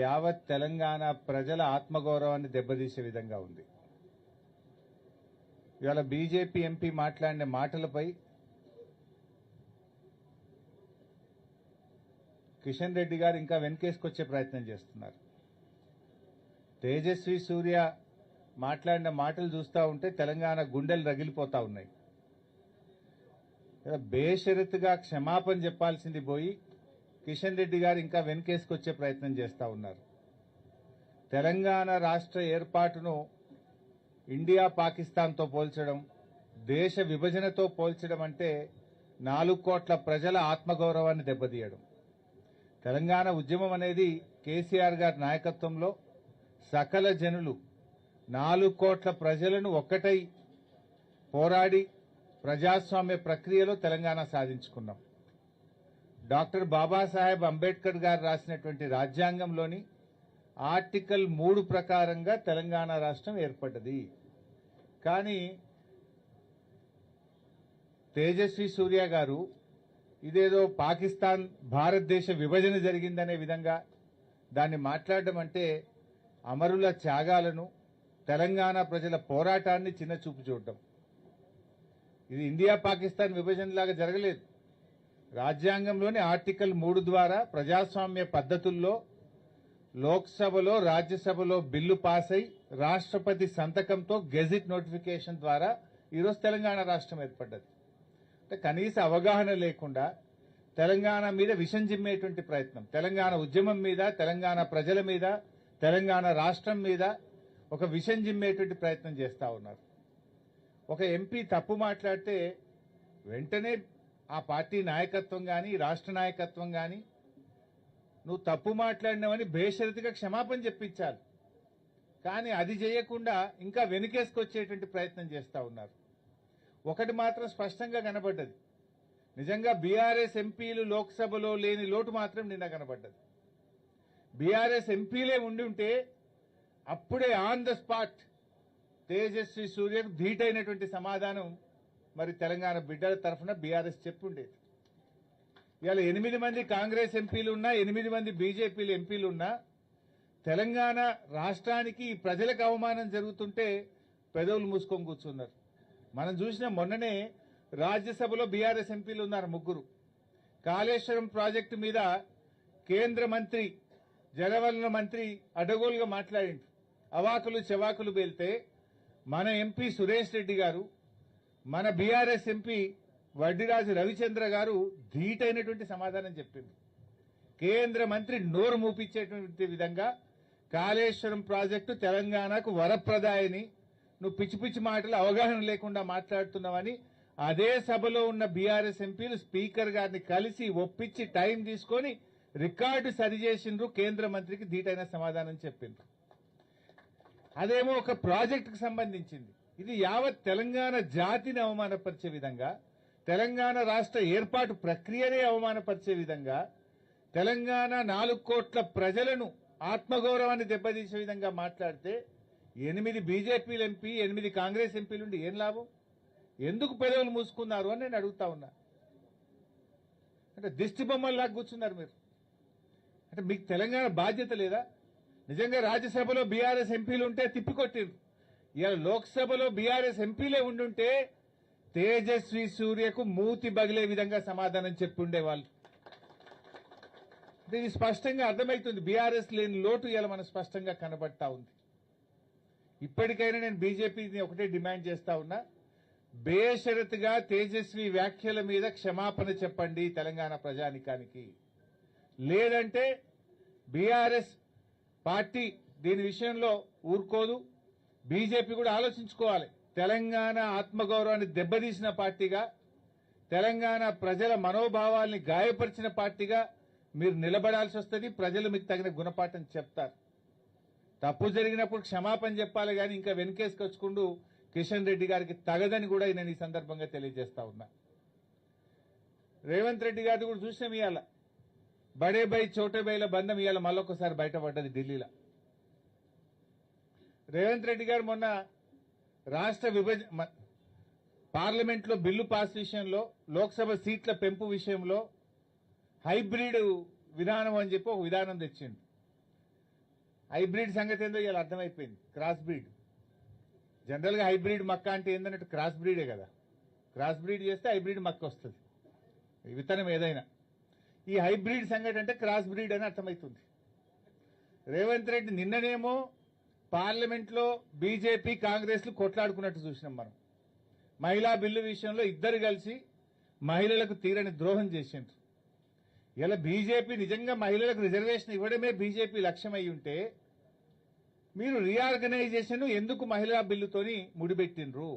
యావత్ తెలంగాణ ప్రజల ఆత్మగౌరవాన్ని దెబ్బతీసే విధంగా ఉంది. ఇవాళ బీజేపీ ఎంపీ మాట్లాడిన మాటలపై కిషన్ రెడ్డి గారు ఇంకా వెనకేసుకొచ్చే ప్రయత్నం చేస్తున్నారు. తేజస్వి సూర్య మాట్లాడిన మాటలు చూస్తూ ఉంటే తెలంగాణ గుండెలు రగిలిపోతా ఉన్నాయి. బేషరతుగా క్షమాపణ చెప్పాల్సింది పోయి కిషన్ రెడ్డి గారు ఇంకా వెనకేసుకొచ్చే ప్రయత్నం చేస్తూ ఉన్నారు. తెలంగాణ రాష్ట్ర ఏర్పాటును ఇండియా పాకిస్తాన్తో పోల్చడం, దేశ విభజనతో పోల్చడం అంటే 4 కోట్ల ప్రజల ఆత్మగౌరవాన్ని దెబ్బతీయడం. తెలంగాణ ఉద్యమం అనేది కేసీఆర్ గారి నాయకత్వంలో సకల జనులు 4 కోట్ల ప్రజలను ఒక్కటై పోరాడి ప్రజాస్వామ్య ప్రక్రియలో తెలంగాణ సాధించుకున్నాం. డాక్టర్ బాబాసాహెబ్ అంబేద్కర్ గారు రాసినటువంటి రాజ్యాంగంలోని ఆర్టికల్ 3 ప్రకారంగా తెలంగాణ రాష్ట్రం ఏర్పడ్డది. కానీ తేజస్వి సూర్య గారు ఇదేదో పాకిస్తాన్ భారతదేశ విభజన జరిగిందనే విధంగా దాన్ని మాట్లాడడం అంటే అమరుల త్యాగాలను, తెలంగాణ ప్రజల పోరాటాన్ని చిన్నచూపు చూడటం. ఇది ఇండియా పాకిస్తాన్ విభజనలాగా జరగలేదు. రాజ్యాంగంలోని ఆర్టికల్ 3 ద్వారా ప్రజాస్వామ్య పద్ధతుల్లో లోక్సభలో, రాజ్యసభలో బిల్లు పాస్ అయి రాష్ట్రపతి సంతకంతో గెజిట్ నోటిఫికేషన్ ద్వారా ఈరోజు తెలంగాణ రాష్ట్రం ఏర్పడ్డది. అంటే కనీస అవగాహన లేకుండా తెలంగాణ మీద విషం జిమ్మేటువంటి ప్రయత్నం, తెలంగాణ ఉద్యమం మీద, తెలంగాణ ప్రజల మీద, తెలంగాణ రాష్ట్రం మీద ఒక విషం జిమ్మేటువంటి ప్రయత్నం చేస్తా ఉన్నారు. ఒక ఎంపీ తప్పు మాట్లాడితే వెంటనే ఆ పార్టీ నాయకత్వం కానీ, రాష్ట్ర నాయకత్వం కానీ నువ్వు తప్పు మాట్లాడినావని బేషరతుగా క్షమాపణ చెప్పించాలి. కానీ అది చేయకుండా ఇంకా వెనుకేసుకొచ్చేటువంటి ప్రయత్నం చేస్తా ఉన్నారు. ఒకటి మాత్రం స్పష్టంగా కనబడ్డది, నిజంగా బీఆర్ఎస్ ఎంపీలు లోక్సభలో లేని లోటు మాత్రం నిన్న కనబడ్డది. బీఆర్ఎస్ ఎంపీలే ఉండి ఉంటే అప్పుడే ఆన్ ద స్పాట్ తేజస్వి సూర్యకు ధీటైనటువంటి సమాధానం మరి తెలంగాణ బిడ్డల తరఫున బీఆర్ఎస్ చెప్పుండేది. ఇవాళ 8 మంది కాంగ్రెస్ ఎంపీలు ఉన్నా, 8 మంది బీజేపీలు ఎంపీలు ఉన్నా తెలంగాణ రాష్ట్రానికి ప్రజలకు అవమానం జరుగుతుంటే పెదవులు మూసుకొని కూర్చున్నారు. మనం చూసిన మొన్ననే రాజ్యసభలో బీఆర్ఎస్ ఎంపీలు ఉన్నారు 3. కాళేశ్వరం ప్రాజెక్టు మీద కేంద్ర మంత్రి, జలవనరుల మంత్రి అడ్డగోలుగా మాట్లాడిండు. అవాకులు చెవాకులు పేలితే మన ఎంపీ సురేష్ రెడ్డి గారు, మన బీఆర్ఎస్ ఎంపీ వడ్డిరాజు రవిచంద్ర గారు ధీటైనటువంటి సమాధానం చెప్పింది. కేంద్ర మంత్రి నోరు మూపించేటువంటి విధంగా కాళేశ్వరం ప్రాజెక్టు తెలంగాణకు వరప్రదాయని, నువ్వు పిచ్చి పిచ్చి మాటలు అవగాహన లేకుండా మాట్లాడుతున్నావని అదే సభలో ఉన్న బీఆర్ఎస్ ఎంపీలు స్పీకర్ గారిని కలిసి ఒప్పించి టైం తీసుకొని రికార్డు సరిచేసిండ్రు. కేంద్ర మంత్రికి ధీటైన సమాధానం చెప్పిండ్రు. అదేమో ఒక ప్రాజెక్టుకు సంబంధించింది. ఇది యావత్ తెలంగాణ జాతిని అవమానపరిచే విధంగా, తెలంగాణ రాష్ట్ర ఏర్పాటు ప్రక్రియనే అవమానపరిచే విధంగా, తెలంగాణ 4 కోట్ల ప్రజలను ఆత్మగౌరవాన్ని దెబ్బతీసే విధంగా మాట్లాడితే 8 బీజేపీలు ఎంపీ, 8 కాంగ్రెస్ ఎంపీలుండి ఏం లాభం? ఎందుకు పెదవులు మూసుకున్నారు అని నేను అడుగుతా ఉన్నా. అంటే దిష్టి బొమ్మల్లాగా కూర్చున్నారు మీరు. అంటే మీకు తెలంగాణ బాధ్యత లేదా? నిజంగా రాజ్యసభలో బీఆర్ఎస్ ఎంపీలు ఉంటే తిప్పికొట్టిండ్రు. ఇవాళ లోక్సభలో బీఆర్ఎస్ ఎంపీలే ఉండుంటే తేజస్వి సూర్యకు మూతి బగిలే విధంగా సమాధానం చెప్పుండేవాళ్ళు. ఇది స్పష్టంగా అర్థమవుతుంది. బీఆర్ఎస్ లేని లోటు ఇలా మనకు స్పష్టంగా కనబడతా ఉంది. ఇప్పటికైనా నేను బీజేపీని ఒకటే డిమాండ్ చేస్తా ఉన్నా, బేషరతుగా తేజస్వి వ్యాఖ్యల మీద క్షమాపణ చెప్పండి తెలంగాణ ప్రజానికానికి. లేదంటే బీఆర్ఎస్ పార్టీ దీని విషయంలో ఊరుకోదు. బీజేపీ కూడా ఆలోచించుకోవాలి. తెలంగాణ ఆత్మగౌరవాన్ని దెబ్బతీసిన పార్టీగా, తెలంగాణ ప్రజల మనోభావాల్ని గాయపరిచిన పార్టీగా మీరు నిలబడాల్సి వస్తుంది. ప్రజలు మీకు తగిన గుణపాఠం చెప్తారు. తప్పు జరిగినప్పుడు క్షమాపణ చెప్పాలి కానీ ఇంకా వెనకేసుకొచ్చుకుంటూ కిషన్ రెడ్డి గారికి తగదని కూడా నేను ఈ సందర్భంగా తెలియజేస్తా ఉన్నా. రేవంత్ రెడ్డి గారిని కూడా చూసినాం. ఇవాళ బడే బై చోటే బైల బంధం ఇవాళ మళ్ళొకసారి బయటపడ్డది ఢిల్లీలో. రేవంత్ రెడ్డి గారు మొన్న రాష్ట్ర విభజన పార్లమెంట్లో బిల్లు పాస్ విషయంలో, లోక్సభ సీట్ల పెంపు విషయంలో హైబ్రిడ్ విధానం అని చెప్పి ఒక విధానం తెచ్చిండు. హైబ్రిడ్ సంగతి ఏందో ఇలా అర్థమైపోయింది. Cross breed. జనరల్ గా హైబ్రిడ్ మక్క అంటే ఏందన్నట్టు క్రాస్ బ్రీడే కదా. క్రాస్ బ్రీడ్ చేస్తే హైబ్రిడ్ మక్క వస్తుంది, విత్తనం ఏదైనా. ఈ హైబ్రిడ్ సంగతి అంటే క్రాస్ బ్రీడ్ అని అర్థమవుతుంది. రేవంత్ రెడ్డి నిన్ననేమో పార్లమెంట్ లో బీజేపీ కాంగ్రెస్లు కొట్లాడుకున్నట్టు చూసినాం మనం. మహిళా బిల్లు విషయంలో ఇద్దరు కలిసి మహిళలకు తీరని ద్రోహం చేసిండ్రు. ఇలా బీజేపీ నిజంగా మహిళలకు రిజర్వేషన్ ఇవ్వడమే బీజేపీ లక్ష్యం అయి ఉంటే మీరు రీఆర్గనైజేషన్ ఎందుకు మహిళా బిల్లుతోని ముడిపెట్టిండ్రు?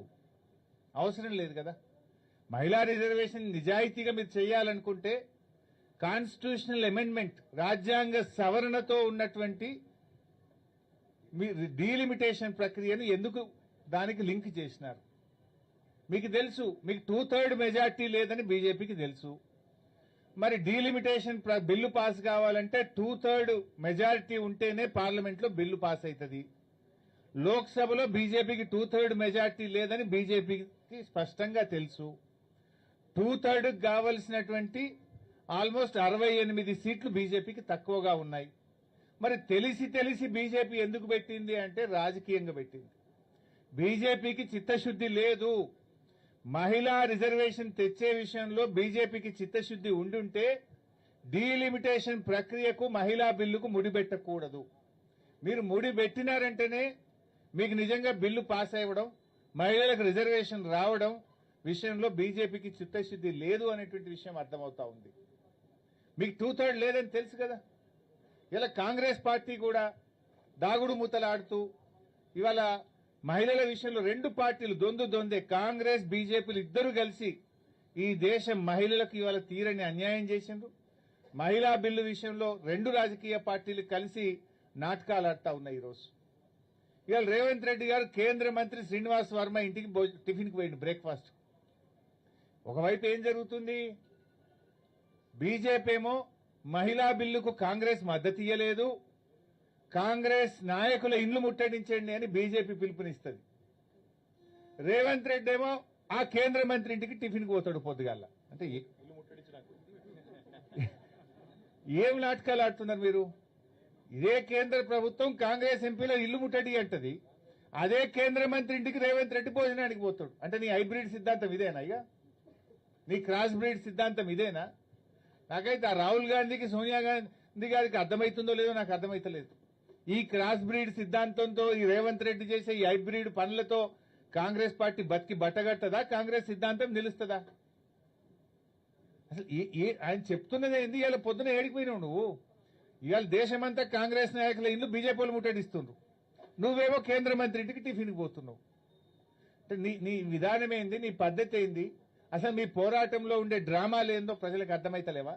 అవసరం లేదు కదా. మహిళా రిజర్వేషన్ నిజాయితీగా మీరు చేయాలనుకుంటే కాన్స్టిట్యూషనల్ అమెండ్మెంట్, రాజ్యాంగ సవరణతో ఉన్నటువంటి డీలిమిటేషన్ ప్రక్రియను ఎందుకు దానికి లింక్ చేసినారు? మీకు తెలుసు, మీకు 2/3 మెజార్టీ లేదని బీజేపీకి తెలుసు. మరి డీలిమిటేషన్ బిల్లు పాస్ కావాలంటే 2/3 మెజారిటీ ఉంటేనే పార్లమెంట్ లో బిల్లు పాస్ అవుతుంది. లోక్సభలో బీజేపీకి 2/3 మెజారిటీ లేదని బీజేపీకి స్పష్టంగా తెలుసు. 2/3 కావలసినటువంటి ఆల్మోస్ట్ 68 సీట్లు బీజేపీకి తక్కువగా ఉన్నాయి. మరి తెలిసి బీజేపీ ఎందుకు పెట్టింది అంటే రాజకీయంగా పెట్టింది. బీజేపీకి చిత్తశుద్ధి లేదు. మహిళా రిజర్వేషన్ తెచ్చే విషయంలో బీజేపీకి చిత్తశుద్ధి ఉండుంటే డీలిమిటేషన్ ప్రక్రియకు మహిళా బిల్లుకు ముడిపెట్టకూడదు. మీరు ముడిపెట్టినారంటేనే మీకు నిజంగా బిల్లు పాస్ అవ్వడం, మహిళలకు రిజర్వేషన్ రావడం విషయంలో బీజేపీకి చిత్తశుద్ధి లేదు అనేటువంటి విషయం అర్థమవుతా ఉంది. మీకు 2/3 లేదని తెలుసు కదా. ఇలా కాంగ్రెస్ పార్టీ కూడా దాగుడు మూతలాడుతూ ఇవాళ మహిళల విషయంలో రెండు పార్టీలు దొందే, కాంగ్రెస్ బీజేపీలు ఇద్దరు కలిసి ఈ దేశ మహిళలకు ఇవాళ తీరని అన్యాయం చేసిండ్రు. మహిళా బిల్లు విషయంలో రెండు రాజకీయ పార్టీలు కలిసి నాటకాలు ఆడుతా ఉన్నాయి. ఈరోజు ఇవాళ రేవంత్ రెడ్డి గారు కేంద్ర మంత్రి శ్రీనివాస్ వర్మ ఇంటికి టిఫిన్కి పోయిండు, బ్రేక్ఫాస్ట్. ఒకవైపు ఏం జరుగుతుంది? బీజేపీ ఏమో మహిళా బిల్లుకు కాంగ్రెస్ మద్దతు ఇయ్యలేదు, కాంగ్రెస్ నాయకుల ఇండ్లు ముట్టడించండి అని బీజేపీ పిలుపునిస్తుంది. రేవంత్ రెడ్డి ఏమో ఆ కేంద్ర మంత్రి ఇంటికి టిఫిన్కి పోతాడు పొద్దుగాల. అంటే ఏం నాటకాలు ఆడుతున్నారు మీరు? ఇదే కేంద్ర ప్రభుత్వం కాంగ్రెస్ ఎంపీల ఇల్లు ముట్టడి అంటది, అదే కేంద్ర మంత్రి ఇంటికి రేవంత్ రెడ్డి భోజనానికి పోతాడు. అంటే నీ హైబ్రిడ్ సిద్ధాంతం ఇదేనా? ఇక నీ క్రాస్ బ్రీడ్ సిద్ధాంతం ఇదేనా? నాకైతే ఆ రాహుల్ గాంధీకి సోనియా గాంధీ గారికి అర్థమవుతుందో లేదో నాకు అర్థమైతలేదు. ఈ క్రాస్ బ్రీడ్ సిద్ధాంతంతో ఈ రేవంత్ రెడ్డి చేసే ఈ హైబ్రిడ్ పనులతో కాంగ్రెస్ పార్టీ బతికి బట్టగట్టదా? కాంగ్రెస్ సిద్ధాంతం నిలుస్తుందా? అసలు ఆయన చెప్తున్నది ఏంది? ఇవాళ పొద్దున ఏడిపోయినావు నువ్వు. ఇవాళ దేశమంతా కాంగ్రెస్ నాయకుల ఇల్లు బీజేపీలు ముట్టడిస్తుండ్రు, నువ్వేమో కేంద్ర మంత్రి ఇంటికి టిఫిన్కి పోతున్నావు. అంటే నీ విధానం ఏంది? నీ పద్ధతి ఏంది? అసలు మీ పోరాటంలో ఉండే డ్రామాలు ఏందో ప్రజలకు అర్థమైతలేవా?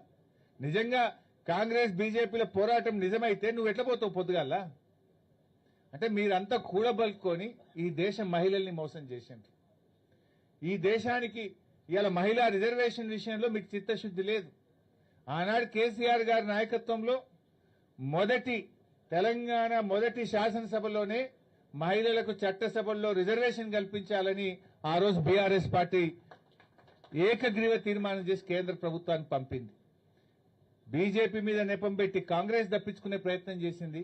నిజంగా కాంగ్రెస్ బీజేపీల పోరాటం నిజమైతే నువ్వు ఎట్లా పోతావు పొద్దుగాల? అంటే మీరంతా కూడబలుకొని ఈ దేశ మహిళల్ని మోసం చేసిండ్రు. ఈ దేశానికి ఇవాళ మహిళా రిజర్వేషన్ విషయంలో మీకు చిత్తశుద్ధి లేదు. ఆనాడు కేసీఆర్ గారి నాయకత్వంలో తెలంగాణ మొదటి శాసనసభలోనే మహిళలకు చట్టసభల్లో రిజర్వేషన్ కల్పించాలని ఆ రోజు బీఆర్ఎస్ పార్టీ ఏకగ్రీవ తీర్మానం చేసి కేంద్ర ప్రభుత్వానికి పంపింది. బీజేపీ మీద నెపం పెట్టి కాంగ్రెస్ దప్పించుకునే ప్రయత్నం చేసింది.